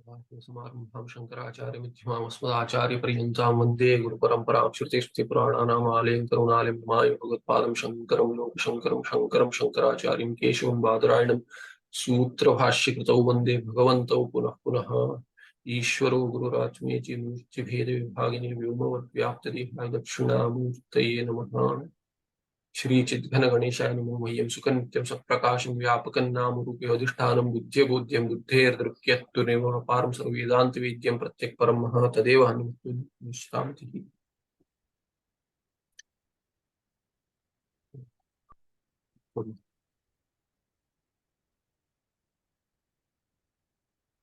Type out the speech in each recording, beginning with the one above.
समारंभां शंकराचार्य मध्यमाम् अस्मदाचार्य पर्यन्तां वन्दे गुरुपरम्परां श्रुतिस्मृतिपुराणानाम् आलयं करुणालयं नमामि भगवत्पादं शङ्करं लोकशङ्करं शङ्करं शङ्कराचार्यं केशवं बादरायणं सूत्रभाष्यकृतौ वन्दे भगवन्तौ पुनः पुनः। ईश्वरो गुरुरात्मेति मूर्तिभेदविभागिने व्योमवद्व्याप्तदेहाय दक्षिणामूर्तये नमः। श्री चिद्घन गणेशाय नमो मह्यं सुखनित्यं सत्प्रकाशं व्यापकं नाम रूपे अधिष्ठानं बुद्धे बोध्यं बुद्धेर्दृक्यत्तुरेव पारं सर्ववेदान्तवेद्यं प्रत्यक् परं मह तदेव हनुमत्स्तामतिः।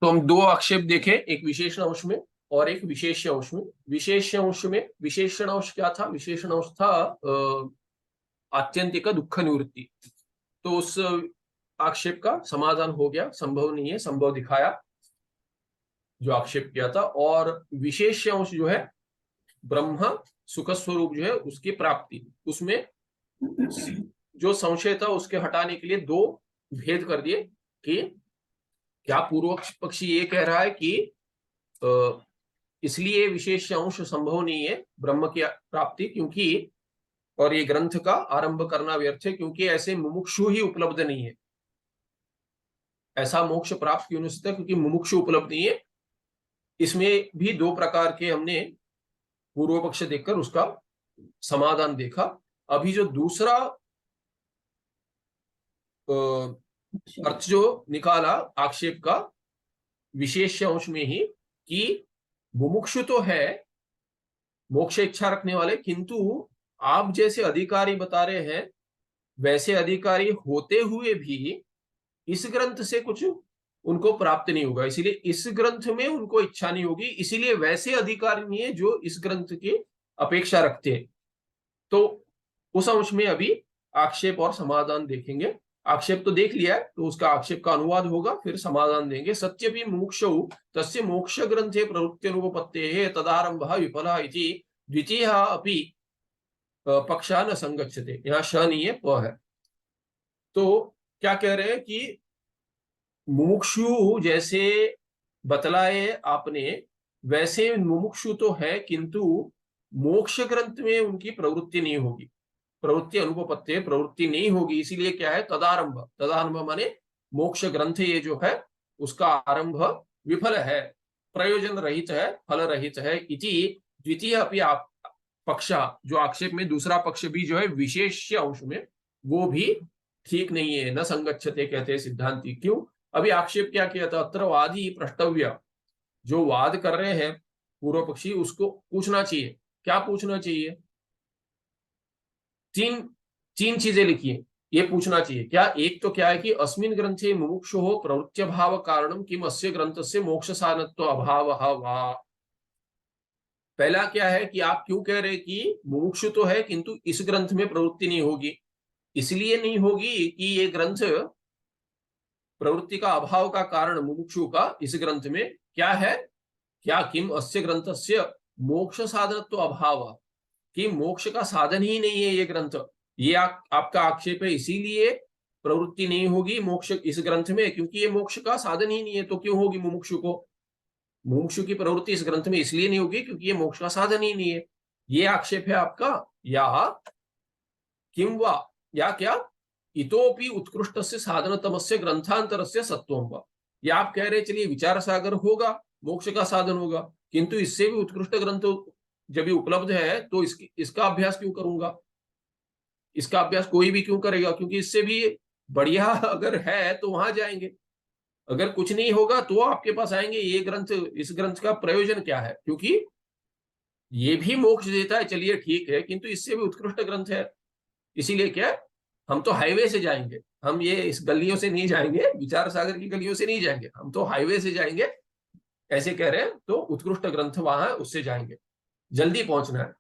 तो हम दो आक्षेप देखे, एक विशेषण अंश में और एक विशेष्य अंश में। विशेष्य अंश में विशेषण अंश क्या था? विशेषण अंश था आत्यंतिक दुख निवृत्ति। तो उस आक्षेप का समाधान हो गया, संभव नहीं है, संभव दिखाया जो आक्षेप किया था। और विशेष अंश जो है ब्रह्म सुख स्वरूप जो है उसकी प्राप्ति, उसमें जो संशय था उसके हटाने के लिए दो भेद कर दिए कि क्या पूर्व पक्षी ये कह रहा है कि इसलिए विशेष अंश संभव नहीं है ब्रह्म की प्राप्ति, क्योंकि और ये ग्रंथ का आरंभ करना व्यर्थ है क्योंकि ऐसे मुमुक्षु ही उपलब्ध नहीं है। ऐसा मोक्ष प्राप्त क्यों नहीं सकता? क्योंकि मुमुक्षु उपलब्ध नहीं है। इसमें भी दो प्रकार के हमने पूर्व पक्ष देखकर उसका समाधान देखा। अभी जो दूसरा अर्थ जो निकाला आक्षेप का विशेष अंश में ही कि मुमुक्षु तो है, मोक्ष इच्छा रखने वाले, किंतु आप जैसे अधिकारी बता रहे हैं वैसे अधिकारी होते हुए भी इस ग्रंथ से कुछ उनको प्राप्त नहीं होगा, इसीलिए इस ग्रंथ में उनको इच्छा नहीं होगी, इसीलिए वैसे अधिकारी नहीं है जो इस ग्रंथ की अपेक्षा रखते हैं। तो उस अंश में अभी आक्षेप और समाधान देखेंगे। आक्षेप तो देख लिया है, तो उसका आक्षेप का अनुवाद होगा, फिर समाधान देंगे। सत्यपि मुमुक्षौ तस्य मोक्ष ग्रंथे प्रवृत्त्यनुपपत्तेः तदारंभः विफलः इति द्वितीयः अपि पक्षा न संगच्छते। यहाँ श नहीं है, प है। तो क्या कह रहे हैं कि मुमुक्षु जैसे बतलाए आपने वैसे मुमुक्षु तो है, किंतु मोक्ष ग्रंथ में उनकी प्रवृत्ति नहीं होगी, प्रवृत्ति अनुपपत्ति प्रवृत्ति नहीं होगी। इसीलिए क्या है? तदारंभ, तदारंभ माने मोक्ष ग्रंथ ये जो है उसका आरंभ विफल है, प्रयोजन रहित है, फल रहित है। इति द्वितीय अपि आप पक्षा, जो आक्षेप में दूसरा पक्ष भी जो है विशेष अंश में, वो भी ठीक नहीं है, न संगच्छते कहते हैं सिद्धांति। क्यों? अभी आक्षेप क्या किया था? अत्र वादी प्रष्टव्य, जो वाद कर रहे हैं पूर्व पक्षी, उसको पूछना चाहिए। क्या पूछना चाहिए? तीन चीजें लिखिए, ये पूछना चाहिए। क्या? एक तो क्या है कि अस्मिन् ग्रंथे मुमुक्षु हो प्रवृत्त्य भाव कारणम किम अस्य ग्रंथस्य मोक्ष साधनत्व अभाव वा। पहला क्या है कि आप क्यों कह रहे कि मुमुक्षु तो है किंतु इस ग्रंथ में प्रवृत्ति नहीं होगी? इसलिए नहीं होगी कि ये ग्रंथ प्रवृत्ति का अभाव का कारण मुमुक्षु का इस ग्रंथ में क्या है? क्या किम अस्य ग्रंथस्य मोक्ष साधनत्व अभाव, कि मोक्ष का साधन ही नहीं है ये ग्रंथ, ये आपका आक्षेप है। इसीलिए प्रवृत्ति नहीं होगी मोक्ष इस ग्रंथ में, क्योंकि ये मोक्ष का साधन ही नहीं है। तो क्यों होगी मुमुक्षु को? मुमुक्षु की प्रवृत्ति इस ग्रंथ में इसलिए नहीं होगी क्योंकि ये मोक्ष का साधन ही नहीं है। ये आक्षेप है आपका। या किम वा, या क्या? इतोपि उत्कृष्ट से साधनतम से ग्रंथांतर से सत्वम वा। या आप कह रहे चलिए विचार सागर होगा, मोक्ष का साधन होगा, किंतु इससे भी उत्कृष्ट ग्रंथ जब भी उपलब्ध है तो इसका अभ्यास क्यों करूंगा? इसका अभ्यास कोई भी क्यों करेगा? क्योंकि इससे भी बढ़िया अगर है तो वहां जाएंगे, अगर कुछ नहीं होगा तो आपके पास आएंगे। ये ग्रंथ, इस ग्रंथ का प्रयोजन क्या है? क्योंकि ये भी मोक्ष देता है, चलिए ठीक है, किंतु इससे भी उत्कृष्ट ग्रंथ है। इसीलिए क्या, हम तो हाईवे से जाएंगे, हम ये इस गलियों से नहीं जाएंगे, विचार सागर की गलियों से नहीं जाएंगे, हम तो हाईवे से जाएंगे, ऐसे कह रहे हैं। तो उत्कृष्ट ग्रंथ वहां है, उससे जाएंगे, जल्दी पहुंचना है।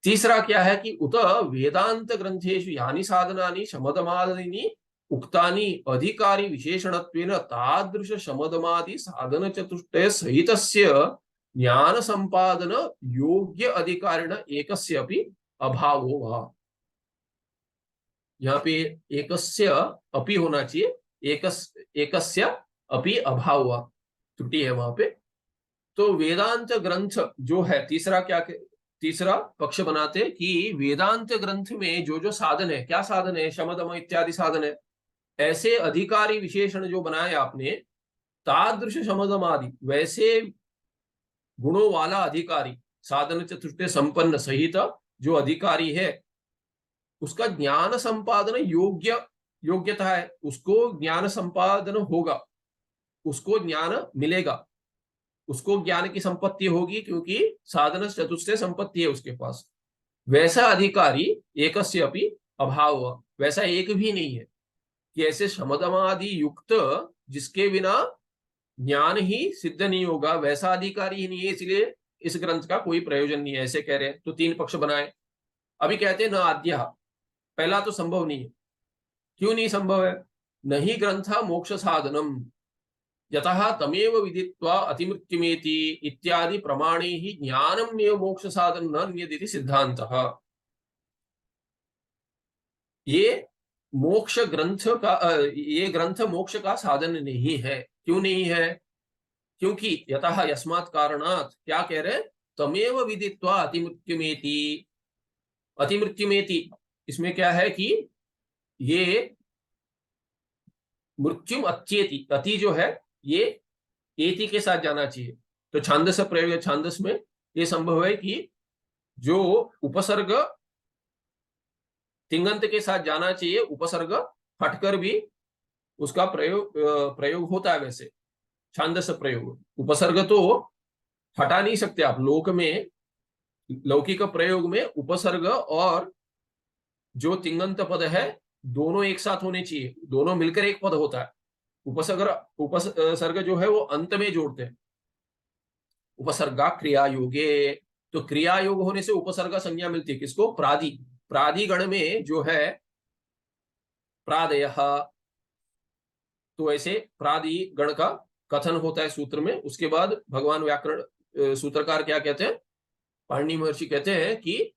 तीसरा क्या है कि उत वेदांत ग्रंथेषु यानी साधनानि शमदमादीनि उक्तानि अधिकारी विशेषणत्वेन तादृश शमदमादि साधन चतुष्टय सहितस्य ज्ञान संपादन योग्य अधिकारिण एकस्य अपि अभावो वा। यहाँ पे एकस्य अपि होना चाहिए, एकस्य अपि अभाव हुआ, त्रुटि है वहां पे। तो वेदांत ग्रंथ जो है तीसरा पक्ष बनाते कि वेदांत ग्रंथ में जो जो साधन है, क्या साधन है, शम दम इत्यादि साधन है, ऐसे अधिकारी विशेषण जो बनाए आपने, तादृश शम दम आदि वैसे गुणों वाला अधिकारी, साधन चतुष्टय संपन्न सहित जो अधिकारी है, उसका ज्ञान संपादन योग्यता है, उसको ज्ञान संपादन होगा, उसको ज्ञान मिलेगा, उसको ज्ञान की संपत्ति होगी, क्योंकि साधन चतुष्टय संपत्ति है उसके पास। वैसा अधिकारी एकस्य अपि अभाव, वैसा एक भी नहीं है कि ऐसे शमदमादि युक्त जिसके बिना ज्ञान ही सिद्ध नहीं होगा, वैसा अधिकारी ही नहीं है, इसलिए इस ग्रंथ का कोई प्रयोजन नहीं है, ऐसे कह रहे हैं। तो तीन पक्ष बनाए। अभी कहते हैं न आद्य, पहला तो संभव नहीं है। क्यों नहीं संभव है? नहीं ग्रंथ मोक्ष साधनम यतः तमेव विदित्वा अतिमृत्युमेति इत्यादि प्रमाणे ही ज्ञानमेव मोक्ष साधन न अन्यदिति सिद्धांतः। ये मोक्ष ग्रंथ का ये ग्रंथ मोक्ष का साधन नहीं है। क्यों नहीं है? क्योंकि यतः यस्मात् कारणात्, क्या कह रहे? तमेव विदित्वा अतिमृत्युमेति। अतिमृत्युमेति इसमें क्या है कि ये मृत्युम अत्येति, अति जो है ये एति के साथ जाना चाहिए। तो छांदस प्रयोग, छांदस में ये संभव है कि जो उपसर्ग तिंगंत के साथ जाना चाहिए, उपसर्ग हटकर भी उसका प्रयोग होता है। वैसे छांदस प्रयोग, उपसर्ग तो हटा नहीं सकते आप। लोक में, लौकिक प्रयोग में उपसर्ग और जो तिंगंत पद है दोनों एक साथ होने चाहिए, दोनों मिलकर एक पद होता है। उपसर्ग जो है वो अंत में जोड़ते हैं, उपसर्गा क्रिया योगे। तो क्रिया योग होने से उपसर्ग संज्ञा मिलती है किसको? प्रादि। प्रादिगण में जो है प्रादयः, तो ऐसे प्रादिगण का कथन होता है सूत्र में। उसके बाद भगवान व्याकरण सूत्रकार क्या कहते हैं, पाणिनि महर्षि कहते हैं कि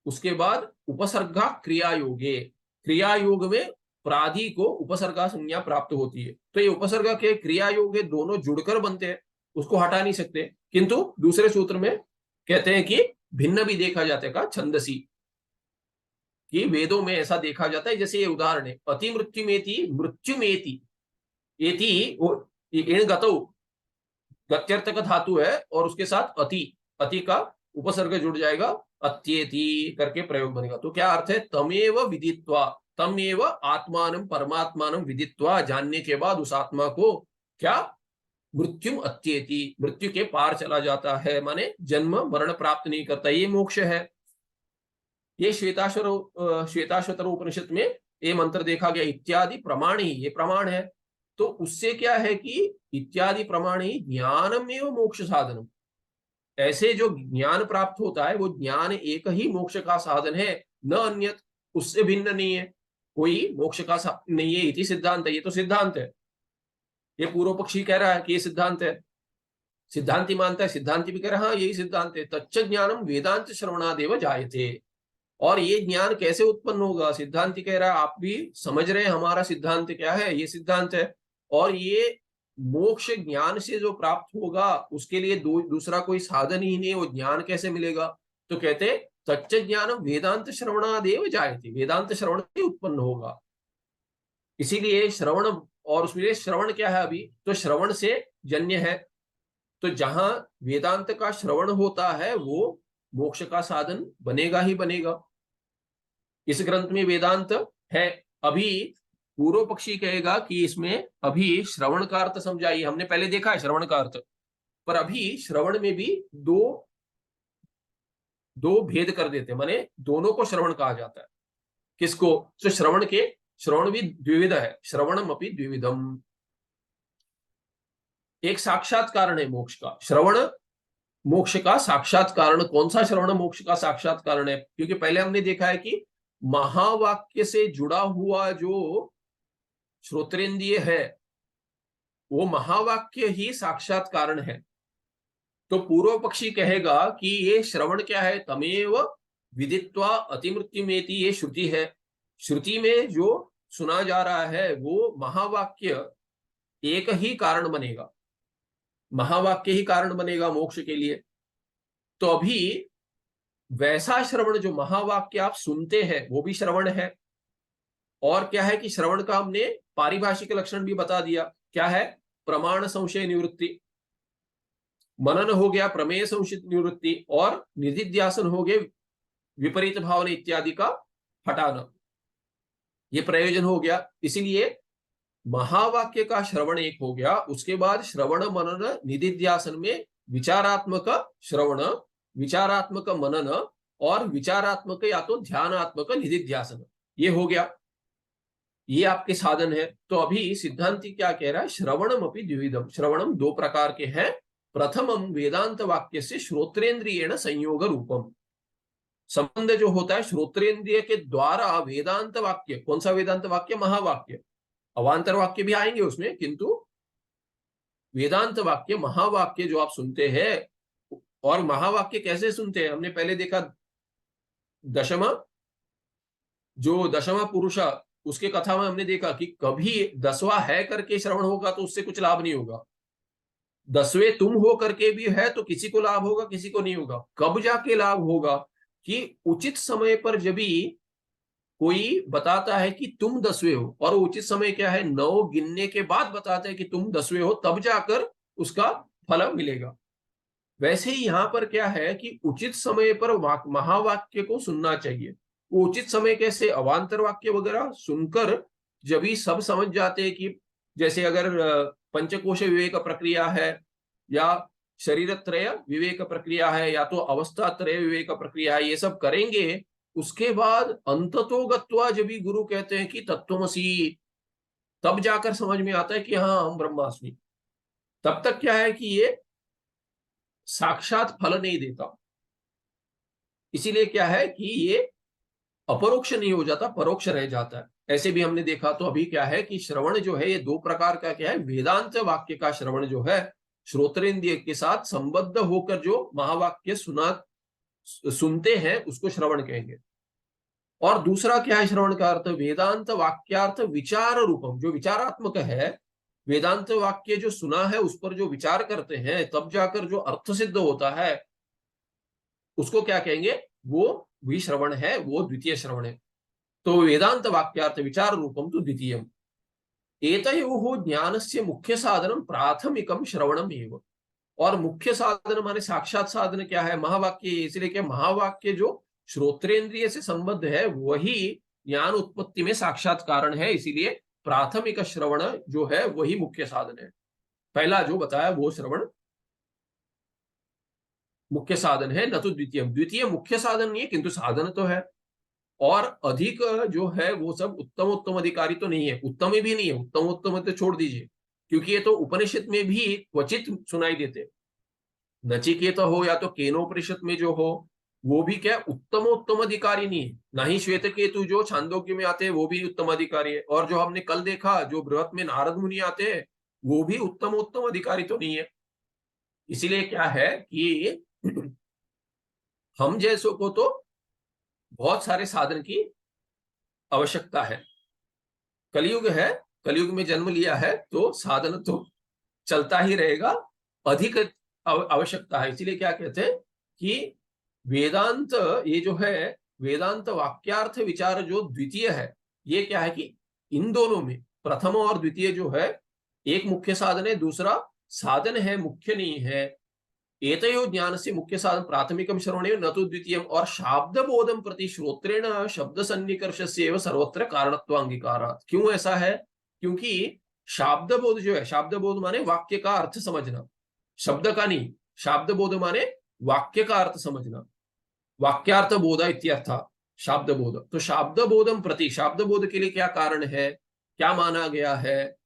उसके बाद उपसर्गा क्रिया योगे, क्रिया योग में प्राधि को उपसर्गा संज्ञा प्राप्त होती है। तो ये उपसर्ग के क्रिया योग दोनों जुड़कर बनते हैं, उसको हटा नहीं सकते। किंतु दूसरे सूत्र में कहते हैं कि भिन्न भी देखा जाता है का छंदसी, कि वेदों में ऐसा देखा जाता है। जैसे ये उदाहरण है, अति मृत्युमेति, मृत्युमेति, एति वो इण गतौ गत्यर्थ का धातु है और उसके साथ अति, अति का उपसर्ग जुड़ जाएगा, अत्येति करके प्रयोग बनेगा। तो क्या अर्थ है? तमेव विदित्वा, तमेव आत्मानं परमात्मानं विदित्वा, जानने के बाद उस आत्मा को क्या? मृत्युम अत्येति, मृत्यु के पार चला जाता है, माने जन्म मरण प्राप्त नहीं करता, ये मोक्ष है। ये श्वेताश्वतर उपनिषद में ये मंत्र देखा गया, इत्यादि प्रमाण ही, ये प्रमाण है। तो उससे क्या है कि इत्यादि प्रमाण ही ज्ञानम एवं मोक्ष साधनम, ऐसे जो ज्ञान प्राप्त होता है वो ज्ञान एक ही मोक्ष का साधन है, न अन्यत, उससे भिन्न नहीं है, कोई मोक्ष का साधन नहीं है। इति सिद्धांत, ये तो सिद्धांत है। ये पूर्व पक्षी कह रहा है कि ये सिद्धांत है, सिद्धांति मानता है, सिद्धांति भी कह रहा है हाँ यही सिद्धांत है। तच्च ज्ञानम वेदांत श्रवणादेव जायते। और ये ज्ञान कैसे उत्पन्न होगा? सिद्धांति कह रहा है, आप भी समझ रहे हैं हमारा सिद्धांत क्या है, ये सिद्धांत है। और ये मोक्ष ज्ञान से जो प्राप्त होगा उसके लिए दूसरा कोई साधन ही नहीं है, वो ज्ञान कैसे मिलेगा? तो कहते तच्च ज्ञानम वेदांत श्रवणादेव जायते, वेदांत श्रवण से उत्पन्न होगा। इसीलिए श्रवण, और उसमें श्रवण क्या है अभी? तो श्रवण से जन्य है। तो जहां वेदांत का श्रवण होता है वो मोक्ष का साधन बनेगा ही बनेगा। इस ग्रंथ में वेदांत है। अभी पूर्व पक्षी कहेगा कि इसमें अभी श्रवण का अर्थ समझाइए, हमने पहले देखा है श्रवण का अर्थ, पर अभी श्रवण में भी दो भेद कर देते, माने दोनों को श्रवण कहा जाता है। किसको? तो श्रवण भी द्विविध है, श्रवणम अपि द्विविधम। एक साक्षात कारण है मोक्ष का, श्रवण मोक्ष का साक्षात कारण। कौन सा श्रवण मोक्ष का साक्षात कारण है? क्योंकि पहले हमने देखा है कि महावाक्य से जुड़ा हुआ जो श्रोत्रेंद्रिय है वो महावाक्य ही साक्षात कारण है। तो पूर्व पक्षी कहेगा कि ये श्रवण क्या है? तमेव विदित्वा अतिमृत्युमेति, ये श्रुति है। श्रुति में जो सुना जा रहा है वो महावाक्य एक ही कारण बनेगा। महावाक्य ही कारण बनेगा मोक्ष के लिए। तो अभी वैसा श्रवण जो महावाक्य आप सुनते हैं वो भी श्रवण है। और क्या है कि श्रवण का हमने पारिभाषिक लक्षण भी बता दिया, क्या है? प्रमाण संशय निवृत्ति। मनन हो गया प्रमेय संशय निवृत्ति, और निधिध्यासन हो गए विपरीत भावना इत्यादि का हटाना। ये प्रयोजन हो गया। इसीलिए महावाक्य का श्रवण एक हो गया, उसके बाद श्रवण मनन निधिध्यासन में विचारात्मक श्रवण, विचारात्मक मनन और विचारात्मक या तो ध्यानात्मक निधिध्यासन, ये हो गया। ये आपके साधन है। तो अभी सिद्धांति क्या कह रहा है? श्रवणम अपि द्विविधम, श्रवणम दो प्रकार के हैं। प्रथमम वेदांत वाक्य से श्रोत्रेन्द्रियेण संयोग रूपम, संबंध जो होता है श्रोत्रेन्द्रिय के द्वारा वेदांत वाक्य। कौन सा वेदांत वाक्य? महावाक्य। अवांतर वाक्य भी आएंगे उसमें, किंतु वेदांत वाक्य महावाक्य जो आप सुनते हैं। और महावाक्य कैसे सुनते हैं? हमने पहले देखा दशमा, जो दशमा पुरुष, उसके कथा में हमने देखा कि कभी 10वां है करके श्रवण होगा तो उससे कुछ लाभ नहीं होगा। 10वें तुम हो करके भी है तो किसी को लाभ होगा, किसी को नहीं होगा। कब जाके लाभ होगा? कि उचित समय पर जब भी कोई बताता है कि तुम 10वें हो, और उचित समय क्या है? 9 गिनने के बाद बताता है कि तुम 10वें हो, तब जाकर उसका फल मिलेगा। वैसे ही यहां पर क्या है कि उचित समय पर महावाक्य को सुनना चाहिए। वो उचित समय कैसे? अवांतर वाक्य वगैरह सुनकर जब ही सब समझ जाते हैं कि जैसे अगर पंचकोश विवेक प्रक्रिया है, या शरीर त्रय विवेक प्रक्रिया है, या तो अवस्था त्रय विवेक प्रक्रिया है, ये सब करेंगे। उसके बाद अंततो गत्वा जब भी गुरु कहते हैं कि तत्त्वमसि, तब जाकर समझ में आता है कि हाँ हम ब्रह्मास्मि। तब तक क्या है कि ये साक्षात फल नहीं देता। इसीलिए क्या है कि ये अपरोक्ष नहीं हो जाता, परोक्ष रह जाता है। ऐसे भी हमने देखा। तो अभी क्या है कि श्रवण जो है ये दो प्रकार का क्या है? वेदांत वाक्य का श्रवण जो है श्रोत्रेंद्रिय के साथ संबद्ध होकर जो महावाक्य सुनते हैं उसको श्रवण कहेंगे। और दूसरा क्या है श्रवण का अर्थ? वेदांत वाक्यार्थ विचार रूपम, जो विचारात्मक है। वेदांत वाक्य जो सुना है उस पर जो विचार करते हैं, तब जाकर जो अर्थ सिद्ध होता है उसको क्या कहेंगे? वो भी श्रवण है, वो द्वितीय श्रवण है। तो वेदांत वाक्यार्थ विचार रूपम तो द्वितीयम। एतयोः ज्ञानस्य मुख्य साधनम प्राथमिकम श्रवणम एव। और मुख्य साधन माने साक्षात साधन क्या है? महावाक्य। इसलिए कि महावाक्य जो श्रोत्रेंद्रिय से संबद्ध है वही ज्ञान उत्पत्ति में साक्षात कारण है। इसीलिए प्राथमिक श्रवण जो है वही मुख्य साधन है। पहला जो बताया वो श्रवण मुख्य साधन है, न तो द्वितीय। द्वितीय मुख्य साधन नहीं है, किंतु साधन तो है। और अधिक जो है वो सब उत्तम उत्तम अधिकारी तो नहीं है, उत्तम भी नहीं है। उत्तम उत्तम तो छोड़ दीजिए, क्योंकि ये तो उपनिषद में भी क्वचित सुनाई देते। नचिकेता हो या तो केनोपनिषद में जो हो, वो भी क्या उत्तम अधिकारी नहीं है। ना ही श्वेत केतु जो छांदोग्य में आते हैं वो भी उत्तम अधिकारी है। और जो हमने कल देखा जो बृहत में नारद मुनि आते हैं वो भी उत्तम अधिकारी तो नहीं है। इसीलिए क्या है कि हम जैसों को तो बहुत सारे साधन की आवश्यकता है। कलयुग है, कलयुग में जन्म लिया है तो साधन तो चलता ही रहेगा, अधिक आवश्यकता है। इसीलिए क्या कहते हैं कि वेदांत ये जो है वेदांत वाक्यार्थ विचार जो द्वितीय है, ये क्या है कि इन दोनों में प्रथम और द्वितीय जो है, एक मुख्य साधन है, दूसरा साधन है, मुख्य नहीं है। एतयो ज्ञान से मुख्य साधन प्राथमिकम श्रवणे न तो द्वितीयम। और शाब्द बोधम प्रति श्रोत्रेण शब्द सन्निकर्ष से सर्वत्र कारणत्व अंगीकारात्। क्यों ऐसा है? क्योंकि शाब्द बोध जो है, शाब्द बोध माने वाक्य का अर्थ समझना, शब्द का नहीं। शाब्द बोध माने वाक्य का अर्थ समझना, वाक्यार्थ बोध इत्यर्थ शाब्द बोध। तो शाब्द बोधम प्रति, शाब्द बोध के लिए क्या कारण है, क्या माना गया है?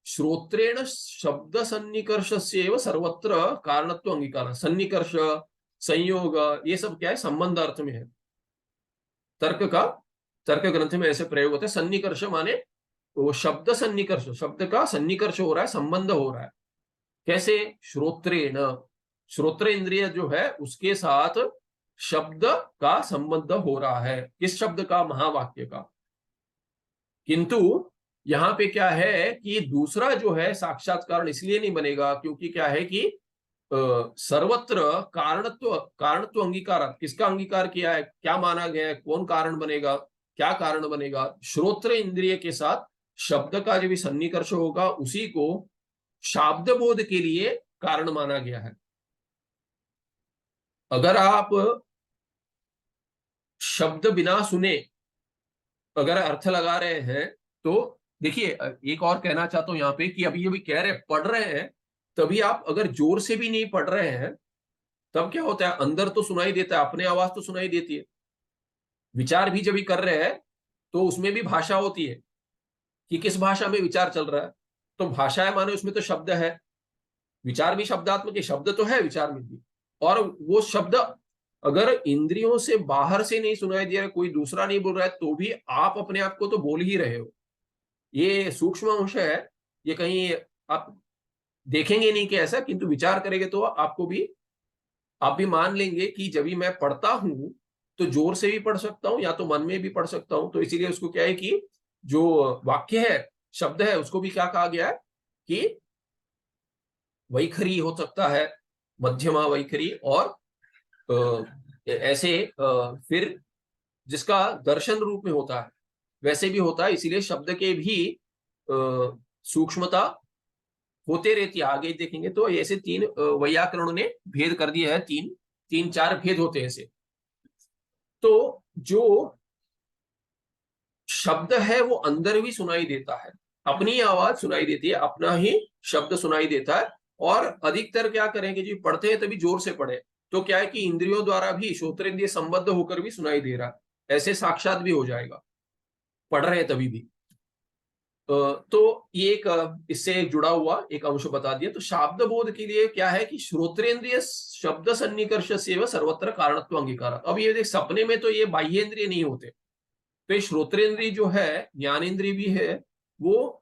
श्रोत्रेण शब्द सन्निकर्ष से सर्वत्र कारणत्व अंगीकार। सन्निकर्ष, संयोग, ये सब क्या है? संबंध अर्थ में है। तर्क ग्रंथ में ऐसे प्रयोग होते हैं। सन्निकर्ष माने वो शब्द सन्निकर्ष, शब्द का सन्निकर्ष हो रहा है, संबंध हो रहा है। कैसे? श्रोत्रेण, श्रोत्र इंद्रिय जो है उसके साथ शब्द का संबंध हो रहा है। किस शब्द का? महावाक्य का। किंतु यहाँ पे क्या है कि दूसरा जो है साक्षात कारण इसलिए नहीं बनेगा क्योंकि क्या है कि सर्वत्र कारणत्व अंगीकार, किसका अंगीकार किया है, क्या माना गया है, कौन कारण बनेगा, क्या कारण बनेगा, श्रोत्र इंद्रिय के साथ शब्द का जो भी सन्निकर्ष होगा उसी को शाब्द बोध के लिए कारण माना गया है। अगर आप शब्द बिना सुने अगर अर्थ लगा रहे हैं तो देखिए, एक और कहना चाहता हूं यहाँ पे कि अभी अभी कह रहे पढ़ रहे हैं, तभी आप अगर जोर से भी नहीं पढ़ रहे हैं तब क्या होता है, अंदर तो सुनाई देता है, अपने आवाज तो सुनाई देती है। विचार भी जब भी कर रहे हैं तो उसमें भी भाषा होती है कि किस भाषा में विचार चल रहा है। तो भाषा है माने उसमें तो शब्द है, विचार भी शब्दात्मक है, शब्द तो है विचार में भी। और वो शब्द अगर इंद्रियों से बाहर से नहीं सुनाई दे रहा, कोई दूसरा नहीं बोल रहा है, तो भी आप अपने आप को तो बोल ही रहे हो। ये सूक्ष्म अंश है, ये कहीं आप देखेंगे नहीं कि ऐसा, किंतु विचार करेंगे तो आपको भी, आप भी मान लेंगे कि जब भी मैं पढ़ता हूं तो जोर से भी पढ़ सकता हूं या तो मन में भी पढ़ सकता हूं। तो इसीलिए उसको क्या है कि जो वाक्य है, शब्द है, उसको भी क्या कहा गया है कि वैखरी हो सकता है, मध्यमा वैखरी, और ऐसे फिर जिसका दर्शन रूप में होता है वैसे भी होता है। इसीलिए शब्द के भी सूक्ष्मता होते रहती है। आगे देखेंगे तो ऐसे तीन वैयाकरणों ने भेद कर दिया है, तीन तीन चार भेद होते हैं ऐसे। तो जो शब्द है वो अंदर भी सुनाई देता है, अपनी आवाज सुनाई देती है, अपना ही शब्द सुनाई देता है। और अधिकतर क्या करेंगे जी, पढ़ते हैं तभी जोर से पढ़े, तो क्या है कि इंद्रियों द्वारा भी श्रोत्रेंद्रिय संबद्ध होकर भी सुनाई दे रहा है, ऐसे साक्षात भी हो जाएगा, पढ़ रहे हैं तभी भी। तो ये एक इससे जुड़ा हुआ एक अंश बता दिया। तो शाब्द बोध के लिए क्या है कि श्रोत्रेंद्रिय शब्द सन्निकर्ष से सर्वत्र कारणत्व अंगीकार। अब ये देख, सपने में तो ये बाह्येंद्रिय नहीं होते, तो ये श्रोत्रेंद्रिय जो है, ज्ञानेन्द्रिय भी है, वो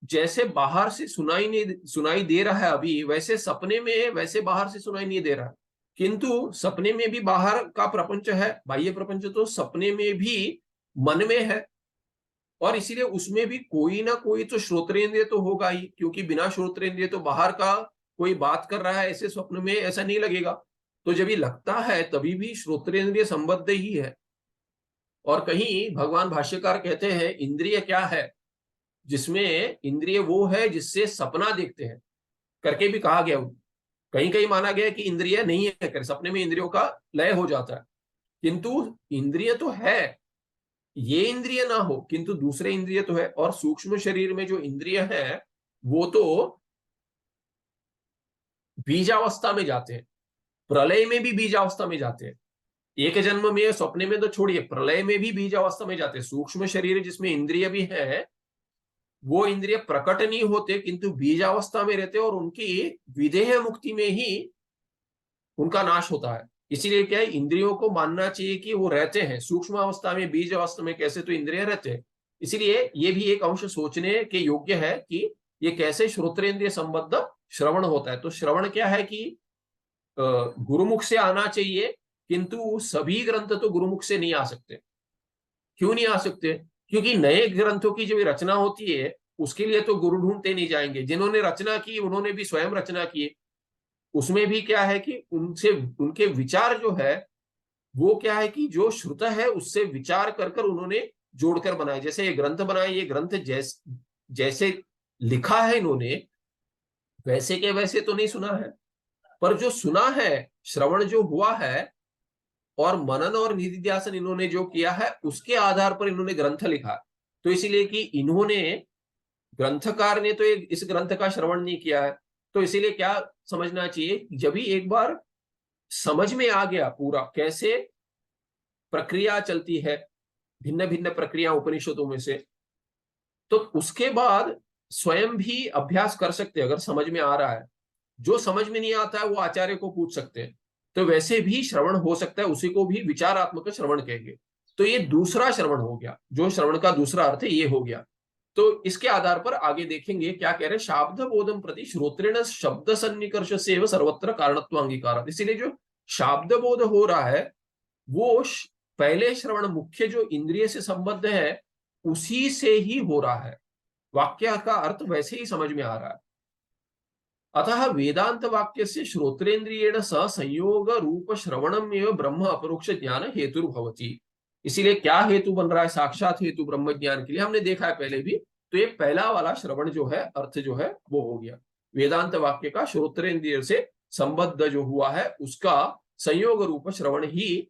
जैसे बाहर से सुनाई दे रहा है अभी, वैसे सपने में वैसे बाहर से सुनाई नहीं दे रहा है। किंतु सपने में भी बाहर का प्रपंच है, बाह्य प्रपंच तो सपने में भी मन में है, और इसीलिए उसमें भी कोई ना कोई तो श्रोत्रेंद्रिय तो होगा ही, क्योंकि बिना श्रोत्रेंद्रिय तो बाहर का कोई बात कर रहा है ऐसे स्वप्न में ऐसा नहीं लगेगा। तो जब ये लगता है तभी भी श्रोत्रेंद्रिय संबद्ध ही है। और कहीं भगवान भाष्यकार कहते हैं इंद्रिय क्या है, जिसमें इंद्रिय वो है जिससे सपना देखते हैं करके भी कहा गया। कहीं कहीं माना गया कि इंद्रिय नहीं है कर, सपने में इंद्रियों का लय हो जाता है, किंतु इंद्रिय तो है, ये इंद्रिय ना हो किंतु दूसरे इंद्रिय तो है। और सूक्ष्म शरीर में जो इंद्रिय है वो तो बीजावस्था में जाते हैं, प्रलय में भी बीजावस्था में जाते हैं। एक जन्म में स्वप्न में तो छोड़िए, प्रलय में भी बीजावस्था में जाते हैं। सूक्ष्म शरीर जिसमें इंद्रिय भी है, वो इंद्रिय प्रकट नहीं होते किंतु बीजावस्था में रहते, और उनकी विदेह मुक्ति में ही उनका नाश होता है। इसीलिए क्या है, इंद्रियों को मानना चाहिए कि वो रहते हैं सूक्ष्म अवस्था में, बीज अवस्था में कैसे तो इंद्रिय रहते हैं। इसीलिए ये भी एक अंश सोचने के योग्य है कि ये कैसे श्रोत्रेंद्रिय संबद्ध श्रवण होता है। तो श्रवण क्या है कि गुरुमुख से आना चाहिए, किंतु सभी ग्रंथ तो गुरुमुख से नहीं आ सकते। क्यों नहीं आ सकते? क्योंकि नए ग्रंथों की जो रचना होती है उसके लिए तो गुरु ढूंढते नहीं जाएंगे, जिन्होंने रचना की उन्होंने भी स्वयं रचना की। उसमें भी क्या है कि उनसे उनके विचार जो है वो क्या है कि जो श्रुत है उससे विचार कर कर उन्होंने जोड़कर बनाए। जैसे ये ग्रंथ बनाए, ये ग्रंथ जैसे लिखा है इन्होंने वैसे के वैसे तो नहीं सुना है, पर जो सुना है, श्रवण जो हुआ है, और मनन और निधिध्यासन इन्होंने जो किया है उसके आधार पर इन्होंने ग्रंथ लिखा। तो इसीलिए कि इन्होंने, ग्रंथकार ने तो इस ग्रंथ का श्रवण नहीं किया है। तो इसीलिए क्या समझना चाहिए, जब भी एक बार समझ में आ गया पूरा कैसे प्रक्रिया चलती है, भिन्न भिन्न प्रक्रिया उपनिषदों में से, तो उसके बाद स्वयं भी अभ्यास कर सकते हैं अगर समझ में आ रहा है। जो समझ में नहीं आता है वो आचार्य को पूछ सकते हैं। तो वैसे भी श्रवण हो सकता है, उसी को भी विचारात्मक श्रवण कहेंगे। तो ये दूसरा श्रवण हो गया, जो श्रवण का दूसरा अर्थ है ये हो गया। तो इसके आधार पर आगे देखेंगे क्या कह रहे, शाब्द बोधम प्रति श्रोत्रेण शब्द सन्निकर्ष से सर्वत्र कारणत्व अंगीकार। इसीलिए जो शाब्द बोध हो रहा है वो पहले श्रवण मुख्य जो इंद्रिय से संबद्ध है उसी से ही हो रहा है, वाक्य का अर्थ वैसे ही समझ में आ रहा है। अतः वेदांत वाक्य से श्रोत्रेन्द्रियेण सह संयोग रूप श्रवणम एवं ब्रह्म अपरोक्ष ज्ञान हेतुर्भवति। इसीलिए क्या हेतु बन रहा है? साक्षात हेतु ब्रह्म ज्ञान के लिए हमने देखा है पहले भी। तो ये पहला वाला श्रवण जो है, अर्थ जो है वो हो गया। वेदांत वाक्य का श्रोत्रेन्द्रिय से संबद्ध जो हुआ है उसका संयोग रूप श्रवण ही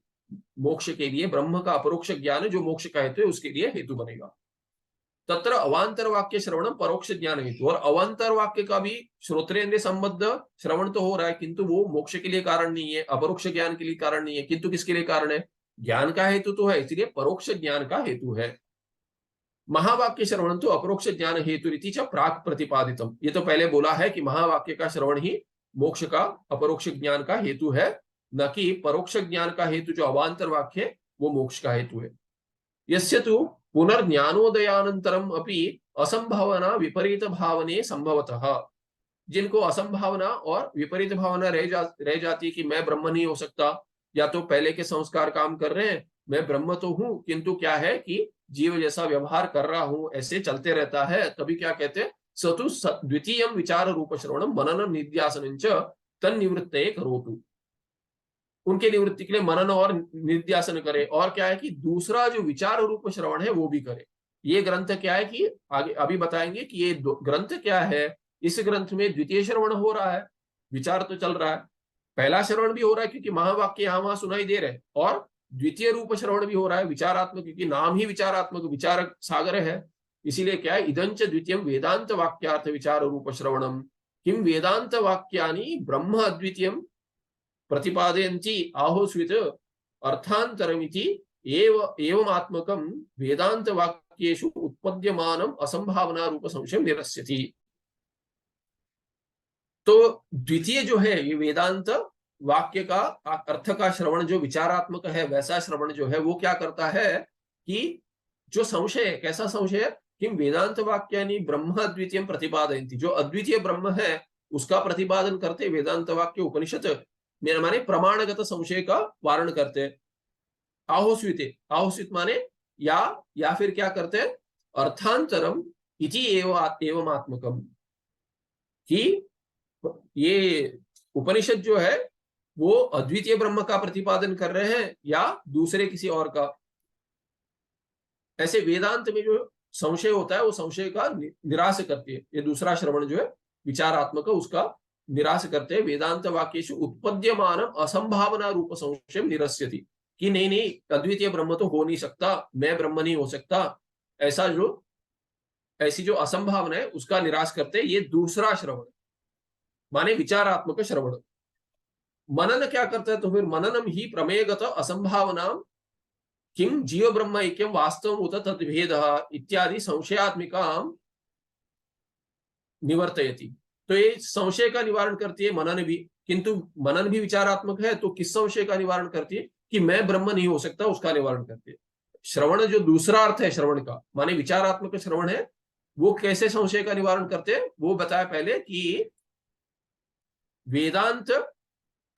मोक्ष के लिए, ब्रह्म का अपरोक्ष ज्ञान जो मोक्ष का हेतु है उसके लिए हेतु बनेगा। तत्र अवांतर वाक्य श्रवण परोक्ष ज्ञान हेतु, और अवांतर वाक्य का भी श्रोत्रेंद्रिय संबद्ध श्रवण तो हो रहा है किंतु वो मोक्ष के लिए कारण नहीं है, अपरोक्ष ज्ञान के लिए कारण नहीं है, किंतु किसके लिए कारण है? ज्ञान का हेतु तो है, इसलिए परोक्ष ज्ञान का हेतु है। महावाक्य श्रवण तो अपरोक्ष ज्ञान हेतु रीति च प्राक प्रतिपादितम, ये तो पहले बोला है कि महावाक्य का श्रवण ही मोक्ष का अपरोक्ष ज्ञान का हेतु है, न कि परोक्ष ज्ञान का हेतु जो अवांतर वाक्य वो मोक्ष का हेतु है। यस्य तु पुनर्ज्ञानोदयानंतरम अपि असंभावना विपरीत भावने संभवतः, जिनको असंभावना और विपरीत भावना रह जाती कि मैं ब्रह्म नहीं हो सकता, या तो पहले के संस्कार काम कर रहे हैं, मैं ब्रह्म तो हूं किंतु क्या है कि जीव जैसा व्यवहार कर रहा हूं, ऐसे चलते रहता है, तभी क्या कहते हैं? सतु द्वितीय विचार रूप श्रवणम मननम निध्यासनं च तन्निवृत्तये करोतु। उनके निवृत्ति के लिए मनन और निध्यासन करे, और क्या है कि दूसरा जो विचार रूप श्रवण है वो भी करे। ये ग्रंथ क्या है कि आगे अभी बताएंगे कि ये ग्रंथ क्या है। इस ग्रंथ में द्वितीय श्रवण हो रहा है, विचार तो चल रहा है, पहला श्रवण भी हो रहा है क्योंकि महावाक्य यहां वहां सुनाई दे रहे हैं, और द्वितीय रूप श्रवण भी हो रहा है विचारात्मक, क्योंकि नाम ही विचारात्मक विचारक सागर है। इसीलिए क्या है? इदंच द्वितीय वेदांत वाक्यार्थ विचार रूप श्रवणम किम वेदांत वाक्यानि ब्रह्म अद्वितीयम प्रतिपादयन्ति आहोस्वित अर्थांतरमिति एवमात्मकं वेदांत वाक्येषु उत्पद्यमानम असंभावना रूप संशय निरस्यति। तो द्वितीय जो है ये वेदांत वाक्य का अर्थ का श्रवण जो विचारात्मक है, वैसा श्रवण जो है वो क्या करता है कि जो संशय है, कैसा संशय है कि वेदांत वाक्यानि ब्रह्म अद्वितीय प्रतिपादयन्ति, जो अद्वितीय ब्रह्म है उसका प्रतिपादन करते वेदांत वाक्य उपनिषद मेरा माने प्रमाणगत संशय का वारण करते हैं। आहोस्विते, आहोस्वित माने या फिर क्या करते हैं? अर्थांतरम इति एवमात्मकम, कि ये उपनिषद जो है वो अद्वितीय ब्रह्म का प्रतिपादन कर रहे हैं या दूसरे किसी और का। ऐसे वेदांत में जो संशय होता है वो संशय का निराश करती है। ये दूसरा श्रवण जो है विचारात्मक उसका निराश करते हैं। वेदांत वाक्येषु उत्पद्यमान असंभावना रूप संशय निरस्यति, कि नहीं अद्वितीय ब्रह्म तो हो नहीं सकता, मैं ब्रह्म नहीं हो सकता, ऐसी जो असंभावना है उसका निराश करते हैं। ये दूसरा श्रवण माने विचारात्मक श्रवण। मनन क्या करता है? तो फिर मननम ही प्रमेयगत असंभावना किम जीव ब्रह्म ऐक्यम वास्तव उत तद्भेद इत्यादि संशयात्मिका निवर्तयति। तो ये संशय का निवारण करती है मनन भी, किंतु मनन भी विचारात्मक है, तो किस संशय का निवारण करती है? कि मैं ब्रह्म नहीं हो सकता, उसका निवारण करती है। श्रवण जो दूसरा अर्थ है श्रवण का माने विचारात्मक श्रवण है, वो कैसे संशय का निवारण करते हैं वो बताया पहले कि वेदांत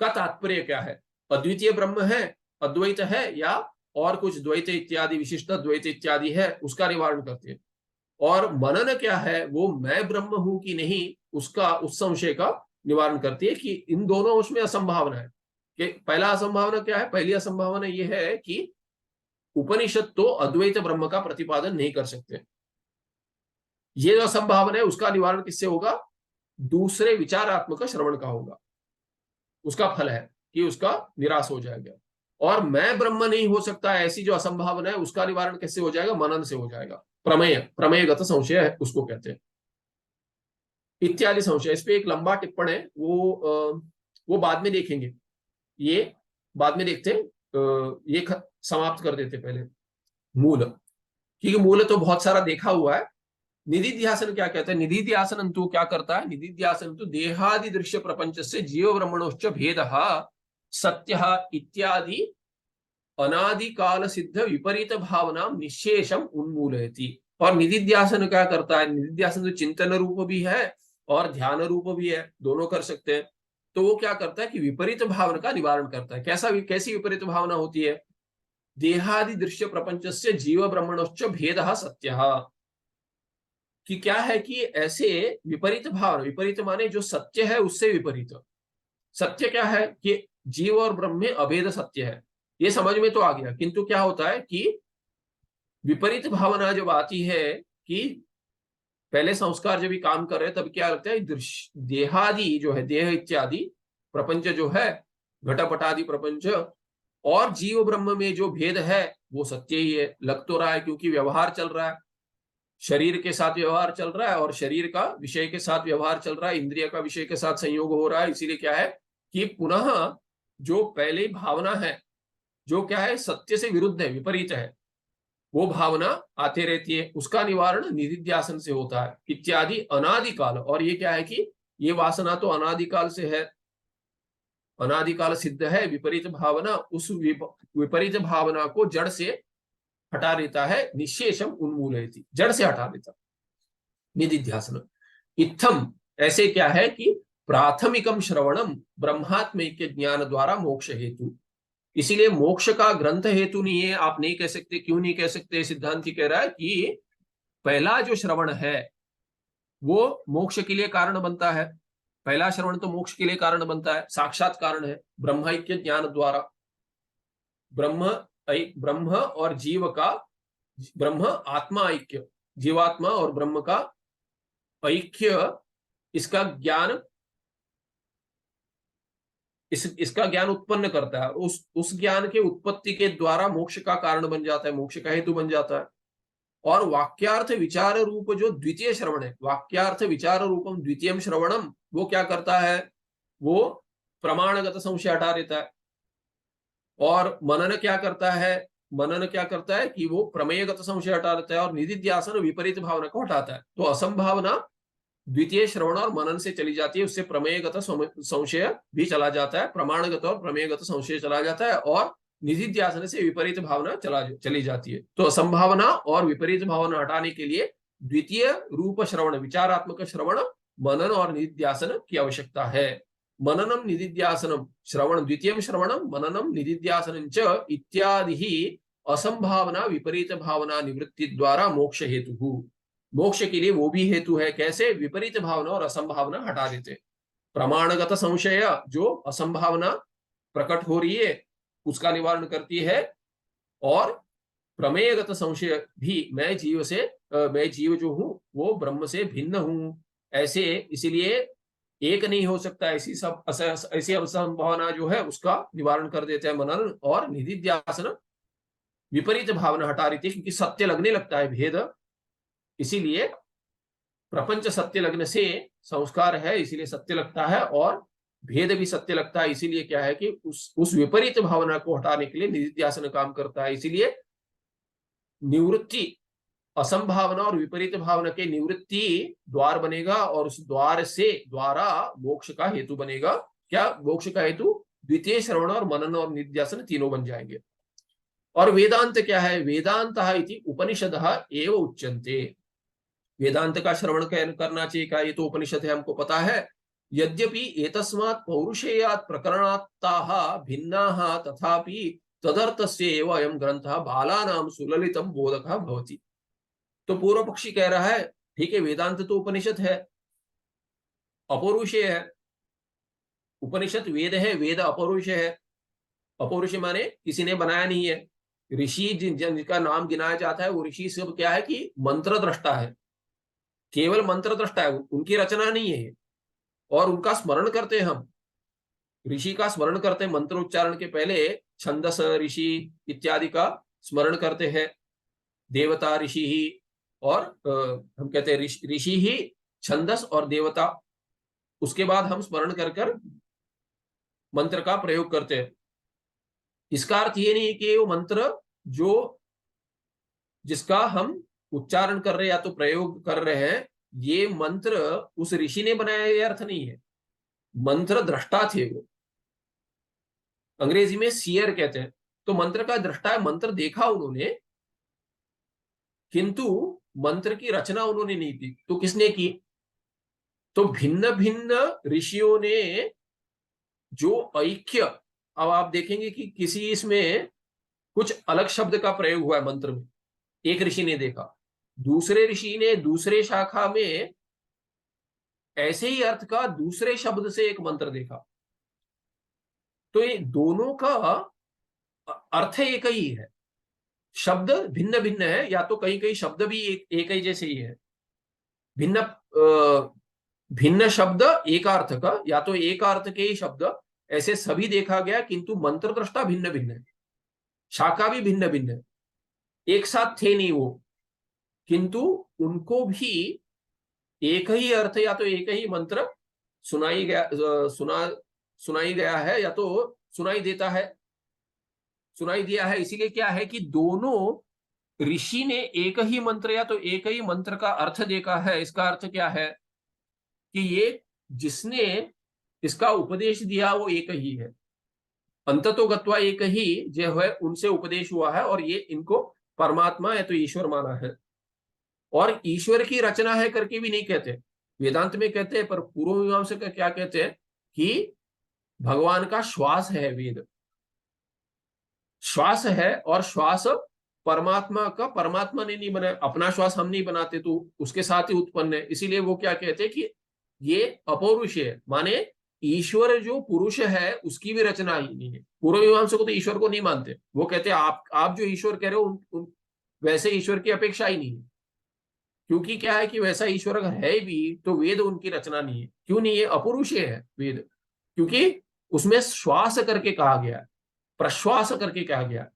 का तात्पर्य क्या है, अद्वितीय ब्रह्म है, अद्वैत है, या और कुछ द्वैत इत्यादि विशिष्ट द्वैत इत्यादि है, उसका निवारण करते हैं। और मनन क्या है, वो मैं ब्रह्म हूं कि नहीं उसका, उस संशय का निवारण करती है कि इन दोनों उसमें असंभावना है। कि पहला असंभावना क्या है? पहली असंभावना यह है कि उपनिषद तो अद्वैत ब्रह्म का प्रतिपादन नहीं कर सकते। ये जो असंभावना है उसका निवारण किससे होगा? दूसरे विचारात्मक श्रवण का होगा। उसका फल है कि उसका निराश हो जाएगा। और मैं ब्रह्म नहीं हो सकता ऐसी जो असंभावना है उसका निवारण कैसे हो जाएगा? मनन से हो जाएगा। प्रमेयगत संशय है उसको कहते हैं। इत्यादि संशय, इस पे एक लंबा टिप्पण है, वो बाद में देखेंगे, ये बाद में देखते हैं। ये समाप्त कर देते पहले मूल, क्योंकि मूल तो बहुत सारा देखा हुआ है। निधिध्यासन क्या कहता है? निधिध्यासन तो क्या करता है? निधिध्यासन तो देहादि दृश्य प्रपंच से जीव ब्रह्मणोश्च भेद सत्य इत्यादि अनादि काल सिद्ध विपरीत भावना निशेषम उन्मूलयति। और निधिध्यासन क्या करता है? निधिध्यासन तो चिंतन रूप भी है और ध्यान रूप भी है, दोनों कर सकते हैं। तो वो क्या करता है कि विपरीत भावना का निवारण करता है। कैसी विपरीत भावना होती है? देहादि दृश्य प्रपंचस्य जीव ब्रह्मणोश्च भेदः सत्यः, कि क्या है कि ऐसे विपरीत भाव, विपरीत माने जो सत्य है उससे विपरीत। सत्य क्या है कि जीव और ब्रह्म में अभेद सत्य है, ये समझ में तो आ गया, किंतु क्या होता है कि विपरीत भावना जब आती है कि पहले संस्कार जब भी काम कर रहे हैं तब क्या लगता है दृश्य देहादि जो है, देह इत्यादि प्रपंच जो है, घटपटादि प्रपंच और जीव ब्रह्म में जो भेद है वो सत्य ही है, लग तो रहा है, क्योंकि व्यवहार चल रहा है, शरीर के साथ व्यवहार चल रहा है और शरीर का विषय के साथ व्यवहार चल रहा है, इंद्रिय का विषय के साथ संयोग हो रहा है। इसीलिए क्या है कि पुनः जो पहले भावना है जो क्या है सत्य से विरुद्ध है, विपरीत है, वो भावना आते रहती है, उसका निवारण निधिध्यासन से होता है इत्यादि अनादिकाल। और ये क्या है कि ये वासना तो अनादिकाल से है, अनादिकाल सिद्ध है विपरीत भावना, उस विपरीत भावना को जड़ से हटा देता है, निशेषम उन्मूलयति, जड़ से हटा देता निधिध्यासन। इत्थम ऐसे क्या है कि प्राथमिकम श्रवणम ब्रह्मात्मैक्य ज्ञान द्वारा मोक्ष हेतु, इसीलिए मोक्ष का ग्रंथ हेतु नहीं है, आप नहीं कह सकते। क्यों नहीं कह सकते? सिद्धांति कह रहा है कि पहला जो श्रवण है वो मोक्ष के लिए कारण बनता है, पहला श्रवण तो मोक्ष के लिए कारण बनता है, साक्षात कारण है ब्रह्मैक्य ज्ञान द्वारा। ब्रह्म ब्रह्म और जीव का, ब्रह्म आत्मा ऐक्य, जीवात्मा और ब्रह्म का ऐक्य, इसका ज्ञान इसका ज्ञान उत्पन्न करता है, उस ज्ञान के उत्पत्ति के द्वारा मोक्ष का कारण बन जाता है, मोक्ष का हेतु बन जाता है। और वाक्यार्थ विचार रूप जो द्वितीय श्रवण है, वाक्यार्थ विचार रूपम द्वितीय श्रवणम, वो क्या करता है, वो प्रमाणगत संशय हटा देता है। और मनन क्या करता है, मनन क्या करता है कि वो प्रमेयगत संशय हटा देता है और निधिध्यासन विपरीत भावना को हटाता है। तो असंभावना द्वितीय श्रवण और मनन से चली जाती है, उससे प्रमेयगत संशय भी चला जाता है, प्रमाणगत और प्रमेयगत संशय चला जाता है और निधिध्यासन से विपरीत भावना चली जाती है। तो असंभावना और विपरीत भावना हटाने के लिए द्वितीय रूप श्रवण, विचारात्मक श्रवण, मनन और निधिध्यासन की आवश्यकता है। मननम निधिध्यासनम श्रवण द्वितीय श्रवणम मननम निधिध्यासनं च इत्यादि ही असंभावना विपरीत भावना निवृत्ति द्वारा मोक्ष हेतु, मोक्ष के लिए वो भी हेतु है। कैसे? विपरीत भावना और असंभावना हटा देते। प्रमाणगत संशय जो असंभावना प्रकट हो रही है उसका निवारण करती है, और प्रमेयगत संशय भी, मैं जीव जो हूं वो ब्रह्म से भिन्न हूं ऐसे, इसीलिए एक नहीं हो सकता, ऐसी असंभावना जो है उसका निवारण कर देते हैं मनन और निधिध्यासन। विपरीत भावना हटा देती है क्योंकि सत्य लगने लगता है भेद, इसीलिए प्रपंच सत्य लगने से संस्कार है, इसीलिए सत्य लगता है, और भेद भी सत्य लगता है, इसीलिए क्या है कि उस विपरीत भावना को हटाने के लिए निधिध्यासन काम करता है। इसीलिए निवृत्ति, असंभावना और विपरीत भावना के निवृत्ति द्वार बनेगा और उस द्वार से द्वारा मोक्ष का हेतु बनेगा। क्या मोक्ष का हेतु? द्वितीय श्रवण और मनन और निधिध्यासन तीनों बन जाएंगे। और वेदांत क्या है? वेदांत इति उपनिषदः एव उच्यन्ते, वेदांत का श्रवण करना चाहिए का, ये तो उपनिषद है, हमको पता है। यद्यपि एतस्मात् पौरुषेयात् प्रकरणात्ताः भिन्नाः तथापि तदर्थस्य एव अयं ग्रंथः बालानां सुललितं बोधकः भवति। तो पूर्व पक्षी कह रहा है ठीक है, वेदांत तो उपनिषद है, अपौरुषेय है, उपनिषद वेद है, वेद अपौरुषेय है। अपौरुषेय माने किसी ने बनाया नहीं है, ऋषि जिनका नाम गिनाया जाता है वो ऋषि सब क्या है कि मंत्र दृष्टा है, केवल मंत्र दृष्टा है, उनकी रचना नहीं है, और उनका स्मरण करते हैं हम, ऋषि का स्मरण करते हैं, मंत्र उच्चारण के पहले छंदस ऋषि इत्यादि का स्मरण करते हैं, देवता ऋषि ही, और हम कहते हैं ऋषि ही छंदस और देवता, उसके बाद हम स्मरण कर कर मंत्र का प्रयोग करते हैं। इसका अर्थ ये नहीं कि वो मंत्र जो जिसका हम उच्चारण कर रहे हैं या तो प्रयोग कर रहे हैं, ये मंत्र उस ऋषि ने बनाया, ये अर्थ नहीं है, मंत्र दृष्टा थे वो, अंग्रेजी में सीयर कहते हैं, तो मंत्र का दृष्टा है, मंत्र देखा उन्होंने, किंतु मंत्र की रचना उन्होंने नहीं की। तो किसने की? तो भिन्न भिन्न ऋषियों ने जो ऐक्य, अब आप देखेंगे कि किसी इसमें कुछ अलग शब्द का प्रयोग हुआ है मंत्र में, एक ऋषि ने देखा, दूसरे ऋषि ने दूसरे शाखा में ऐसे ही अर्थ का दूसरे शब्द से एक मंत्र देखा, तो ये दोनों का अर्थ एक ही है, शब्द भिन्न भिन्न है, या तो कहीं कहीं शब्द भी एक ही जैसे ही है, भिन्न भिन्न शब्द एक अर्थ का, या तो एक अर्थ के ही शब्द ऐसे सभी देखा गया, किंतु मंत्र दृष्टा भिन्न भिन्न है, शाखा भी भिन्न भिन्न है, एक साथ थे नहीं वो, किंतु उनको भी एक ही अर्थ या तो एक ही मंत्र सुनाई गया है, या तो सुनाई दिया है। इसीलिए क्या है कि दोनों ऋषि ने एक ही मंत्र या तो एक ही मंत्र का अर्थ देखा है। इसका अर्थ क्या है कि ये जिसने इसका उपदेश दिया वो एक ही है, अंततो गत्वा एक ही जो है उनसे उपदेश हुआ है, और ये इनको परमात्मा या तो ईश्वर माना है। और ईश्वर की रचना है करके भी नहीं कहते, वेदांत में कहते हैं, पर पूर्व मीमांसक क्या कहते हैं कि भगवान का श्वास है वेद, श्वास है, और श्वास परमात्मा का, परमात्मा ने नहीं बनाया, अपना श्वास हम नहीं बनाते तो उसके साथ ही उत्पन्न है। इसीलिए वो क्या कहते हैं कि ये अपौरुष है, माने ईश्वर जो पुरुष है उसकी भी रचना ही नहीं है। पूर्व मीमांसक तो ईश्वर को नहीं मानते, वो कहते हैं आप जो ईश्वर कह रहे हो वैसे ईश्वर की अपेक्षा ही नहीं है, क्योंकि क्या है कि वैसा ईश्वर अगर है भी तो वेद उनकी रचना नहीं है। क्यों नहीं है? अपरुष है वेद, क्योंकि उसमें श्वास करके कहा गया है, प्रश्वास करके कहा गया,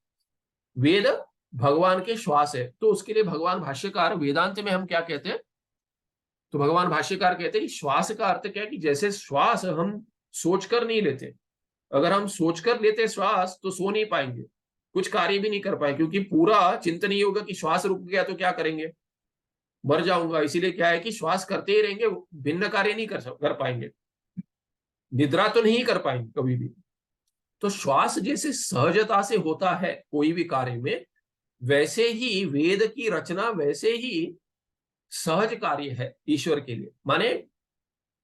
वेद भगवान के श्वास है। तो उसके लिए भगवान भाष्यकार, वेदांत में हम क्या कहते हैं, तो भगवान भाष्यकार कहते हैं कि श्वास का अर्थ क्या है कि जैसे श्वास हम सोचकर नहीं लेते, अगर हम सोचकर लेते श्वास तो सो नहीं पाएंगे, कुछ कार्य भी नहीं कर पाएंगे, क्योंकि पूरा चिंतन ये होगा कि श्वास रुक गया तो क्या करेंगे, मर जाऊंगा। इसीलिए क्या है कि श्वास करते ही रहेंगे, भिन्न कार्य नहीं कर पाएंगे, निद्रा तो नहीं कर पाएंगे कभी भी। तो श्वास जैसे सहजता से होता है कोई भी कार्य में, वैसे ही वेद की रचना वैसे ही सहज कार्य है ईश्वर के लिए। माने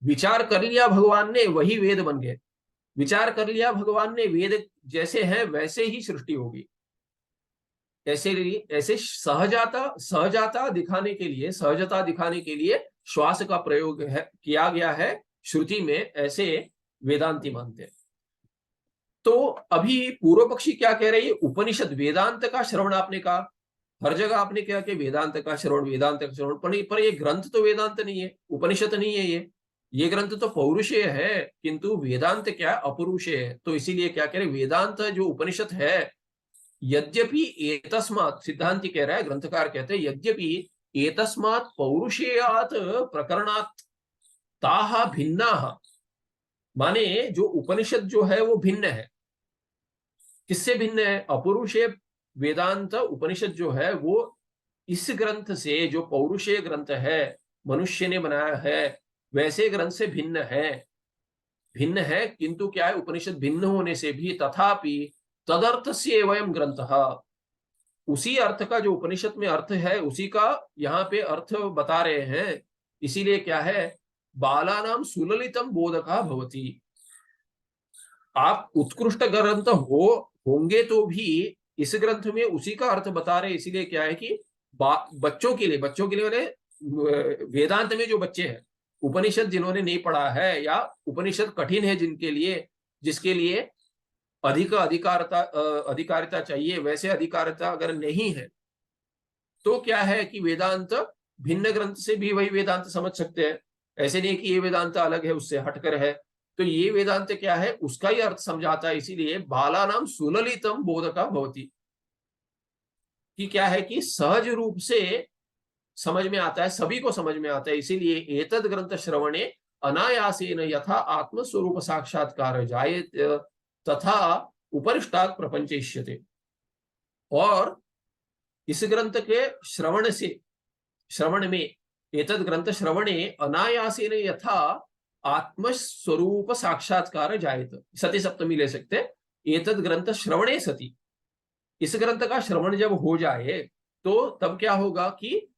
विचार कर लिया भगवान ने, वही वेद बन गए, विचार कर लिया भगवान ने, वेद जैसे है वैसे ही सृष्टि होगी। ऐसे सहजता दिखाने के लिए श्वास का प्रयोग किया गया है श्रुति में, ऐसे वेदांती मानते हैं। तो अभी पूर्व पक्षी क्या कह रहे हैं, उपनिषद वेदांत का श्रवण आपने कहा, हर जगह आपने कहा कि वेदांत का श्रवण, पर ये ग्रंथ तो वेदांत नहीं है, उपनिषद नहीं है, ये ग्रंथ तो पौरुषेय है, किंतु वेदांत क्या है, अपौरुषेय है। तो इसीलिए क्या कह रहे, वेदांत जो उपनिषद है, यद्यपि एतस्मात्, सिद्धांति कह रहा है, ग्रंथकार कहते हैं, यद्यपि एतस्मात् पौरुषेयात् प्रकरणात् ताः भिन्नाः, माने जो उपनिषद जो है वो भिन्न है। किससे भिन्न है? अपौरुषेय वेदांत उपनिषद जो है वो इस ग्रंथ से, जो पौरुषेय ग्रंथ है, मनुष्य ने बनाया है, वैसे ग्रंथ से भिन्न है। किंतु क्या है, उपनिषद भिन्न होने से भी तथापि तदर्थ से वयम ग्रंथ, उसी अर्थ का जो उपनिषद में अर्थ है उसी का यहाँ पे अर्थ बता रहे हैं। इसीलिए क्या है, बालानाम सुललितम बोधका भवति, आप उत्कृष्ट ग्रंथ होंगे तो भी इस ग्रंथ में उसी का अर्थ बता रहे। इसीलिए क्या है कि बच्चों के लिए मैंने वेदांत में जो बच्चे हैं, उपनिषद जिन्होंने नहीं पढ़ा है, या उपनिषद कठिन है जिनके लिए, जिसके लिए अधिकारिता चाहिए, वैसे अधिकारिता अगर नहीं है तो क्या है कि वेदांत भिन्न ग्रंथ से भी वही वेदांत समझ सकते हैं। ऐसे नहीं कि ये वेदांत अलग है, उससे हटकर है। तो ये वेदांत क्या है, उसका ही अर्थ समझाता है। इसीलिए बालानाम सुललितम बोधका भवति, कि क्या है कि सहज रूप से समझ में आता है, सभी को समझ में आता है। इसीलिए एतद ग्रंथ श्रवणे अनायासेन यथा आत्मस्वरूप साक्षात्कार जायेत तथा उपरिष्टात् प्रपंचेष्यते, और इस ग्रंथ के श्रवण में एतद ग्रंथ श्रवणे अनायासेन यथा आत्मस्वरूप साक्षात्कार जायेत, सती सप्तमी ले सकते हैं, एतद ग्रंथ श्रवणे सती, इस ग्रंथ का श्रवण जब हो जाए तो तब क्या होगा कि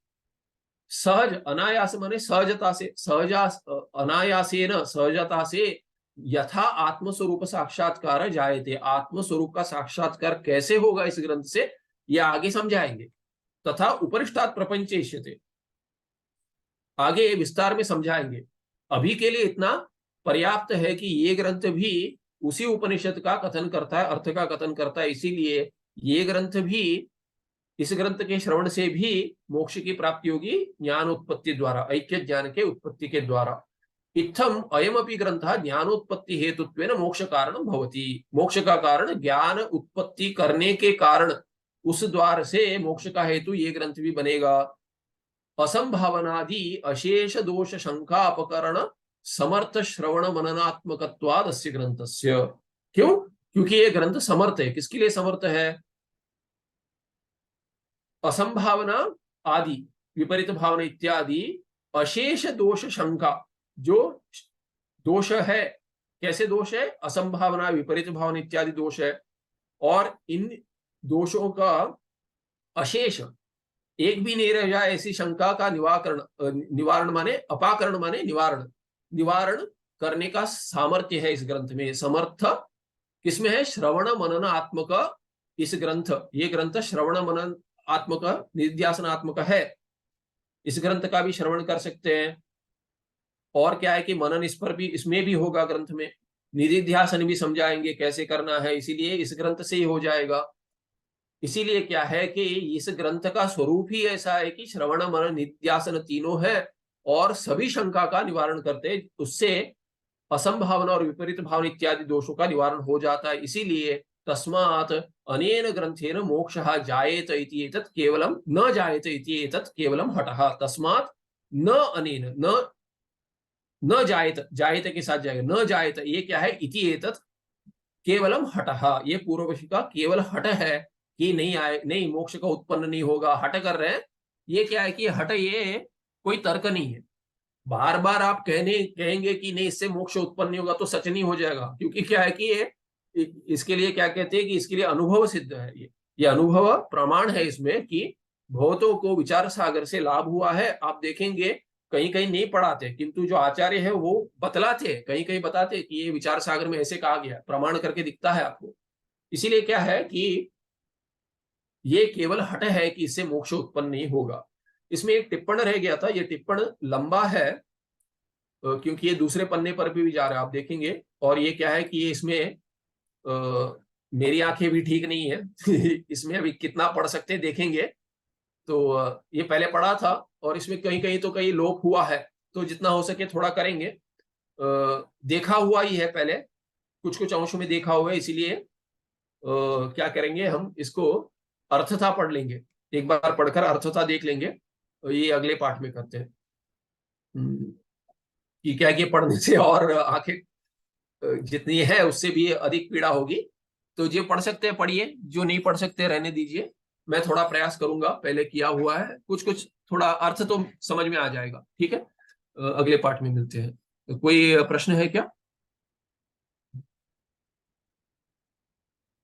सहज, अनायास माने सहजता से, अनायासेन सहजता से यथा आत्मस्वरूप साक्षात्कार जायते, आत्मस्वरूप का साक्षात्कार कैसे होगा इस ग्रंथ से, ये आगे समझाएंगे। तथा उपरिष्टात् प्रपंचेष्यते, आगे विस्तार में समझाएंगे। अभी के लिए इतना पर्याप्त है कि ये ग्रंथ भी उसी उपनिषद का कथन करता है, अर्थ का कथन करता है। इसीलिए ये ग्रंथ भी, इस ग्रंथ के श्रवण से भी मोक्ष की प्राप्ति होगी, ज्ञान उत्पत्ति द्वारा, ऐक्य ज्ञान के उत्पत्ति के द्वारा। इत्थम अयमपि ग्रंथ ज्ञानोत्पत्ति हेतुत्वेन मोक्ष कारण भवति, मोक्ष का कारण ज्ञान उत्पत्ति करने के कारण, उस द्वार से मोक्ष का हेतु ये ग्रंथ भी बनेगा। असंभावनादि अशेष दोष शंका अपकरण समर्थ श्रवण मननात्मकत्वाद अस्य ग्रंथस्य। क्यों? क्योंकि ये ग्रंथ समर्थ है। किसके लिए समर्थ है? असंभावना आदि, विपरीत भावना इत्यादि अशेष दोष शंका, जो दोष है, कैसे दोष है? असंभावना, विपरीत भावना इत्यादि दोष है। और इन दोषों का अशेष, एक भी नहीं रह जाए, ऐसी शंका का निवारण माने अपाकरण माने निवारण, निवारण करने का सामर्थ्य है इस ग्रंथ में। समर्थ किसमें है? श्रवण मनन आत्मक इस ग्रंथ, ये ग्रंथ श्रवण मनन आत्मक, निध्यासनात्मक है। इस ग्रंथ का भी श्रवण कर सकते हैं। और क्या है कि मनन इस पर भी, इसमें भी होगा ग्रंथ में। निधिध्यासन भी समझाएंगे कैसे करना है, इसीलिए इस ग्रंथ से ही हो जाएगा। इसीलिए क्या है कि इस ग्रंथ का स्वरूप ही ऐसा है कि श्रवण मनन निध्यासन तीनों है, और सभी शंका का निवारण करते, उससे असंभावना और विपरीत भावना इत्यादि दोषों का निवारण हो जाता है। इसीलिए तस्मात् अनेन ग्रंथेन मोक्षः जायेत इति एतत् केवलं न जायेत इति एतत् केवलं हठः। तस्मात् न अनेन, न जायेत, जायेत के साथ जाएगा, न जायेत, ये क्या है? इति एतत् केवलम हठः, ये पूर्वपक्षी का केवल हट है कि नहीं आए, नहीं मोक्ष का उत्पन्न नहीं होगा, हट कर रहे हैं। ये क्या है कि हट, ये कोई तर्क नहीं है। बार बार आप कहेंगे कि नहीं इससे मोक्ष उत्पन्न नहीं होगा, तो सच नहीं हो जाएगा। क्योंकि क्या है कि ये, इसके लिए क्या कहते हैं कि इसके लिए अनुभव सिद्ध है। ये अनुभव प्रमाण है इसमें कि बहुतों को विचार सागर से लाभ हुआ है। आप देखेंगे कहीं कहीं नहीं पढ़ाते, किंतु जो आचार्य है वो बतलाते, कहीं कहीं बताते कि ये विचार सागर में ऐसे कहा गया, प्रमाण करके दिखता है आपको। इसीलिए क्या है कि ये केवल हट है कि इससे मोक्ष उत्पन्न नहीं होगा। इसमें एक टिप्पण रह गया था, ये टिप्पण लंबा है क्योंकि ये दूसरे पन्ने पर भी जा रहा है, आप देखेंगे। और ये क्या है कि ये इसमें मेरी आंखें भी ठीक नहीं है इसमें अभी कितना पढ़ सकते देखेंगे। तो ये पहले पढ़ा था, और इसमें कहीं कहीं तो कहीं लोप हुआ है, तो जितना हो सके थोड़ा करेंगे। देखा हुआ ही है पहले, कुछ कुछ अंशों में देखा हुआ है, इसीलिए क्या करेंगे हम, इसको अर्थता पढ़ लेंगे, एक बार पढ़कर अर्थता देख लेंगे। ये अगले पाठ में करते हैं। कि क्या कि पढ़ने से और आंखें जितनी है उससे भी अधिक पीड़ा होगी। तो जो पढ़ सकते हैं पढ़िए, जो नहीं पढ़ सकते रहने दीजिए। मैं थोड़ा प्रयास करूंगा, पहले किया हुआ है, कुछ कुछ थोड़ा अर्थ तो समझ में आ जाएगा। ठीक है, अगले पाठ में मिलते हैं। कोई प्रश्न है क्या?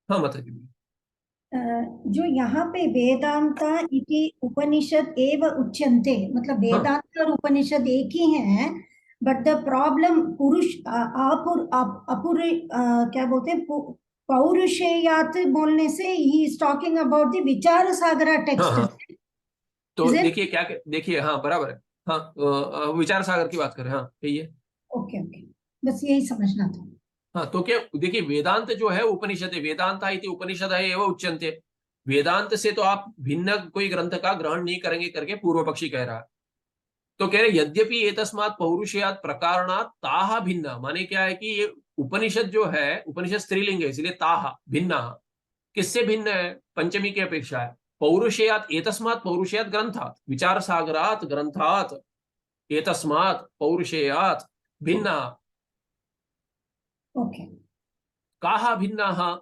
हाँ माता जी। जो यहाँ पे वेदांता इति उपनिषद एव उच्यन्ते, मतलब हाँ वेदांत और उपनिषद एक ही हैं, बट द प्रॉब्लम पुरुष क्या बोलते हैं, पौरुषेयात बोलने से he is talking about the विचार सागरा हाँ टेक्स्ट। हाँ, तो देखिए क्या, देखिए हाँ बराबर है। हाँ विचार सागर की बात करें, हाँ कहिए। ओके ओके, बस यही समझना था। हाँ तो क्या, देखिए वेदांत जो है उपनिषद है, वेदांत इति उपनिषद है एवं उच्यन्ते। वेदांत से तो आप भिन्न कोई ग्रंथ का ग्रहण नहीं करेंगे करके पूर्व पक्षी कह रहा है। तो कह रहे यद्यपि एतस्मात् पौरुषेयात् प्रकारणात् ताहा भिन्ना, माने क्या है कि ये उपनिषद जो है, उपनिषद स्त्रीलिंग है, इसलिए ताहा भिन्ना। किससे भिन्न है? पंचमी की अपेक्षा है। पौरुषेयात्, एतस्मात् पौरुषेयात् ग्रंथात्, विचार सागरात् ग्रंथात्, एतस्मात् पौरुषेयात् भिन्ना। ओके, काहा भिन्नाः?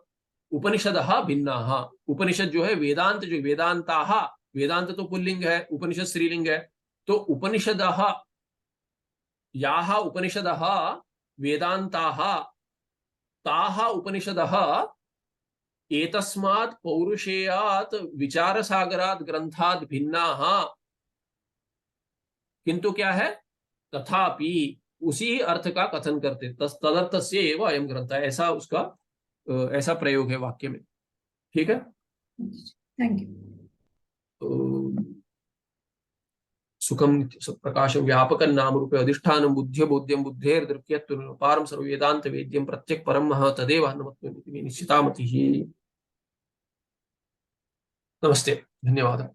उपनिषदः भिन्नाः। उपनिषद जो है, वेदांत जो, वेदांताः, वेदांत तो पुल्लिंग है, उपनिषद स्त्रीलिंग है। तो उपनिषदः, याः उपनिषदः वेदांताः, ताः उपनिषदः एतस्मात् पौरुषेयात् विचारसागरात् ग्रंथात् भिन्नाः। किंतु क्या है? तथापि उसी ही अर्थ का कथन करते, तदर्थस्य एव अयम ग्रंथ, ऐसा उसका ऐसा प्रयोग है वाक्य में। ठीक है, थैंक यू। सुखम प्रकाशम व्यापकं नाम रूपे अधिष्ठानं बुद्ध्य बोध्यं बुद्धेर्दृक्यत्वपारं सर्ववेदांत वेद्यं प्रत्यक् परम मह तदेव हनुमत्वमिति निश्चिता मतिः। नमस्ते, धन्यवाद।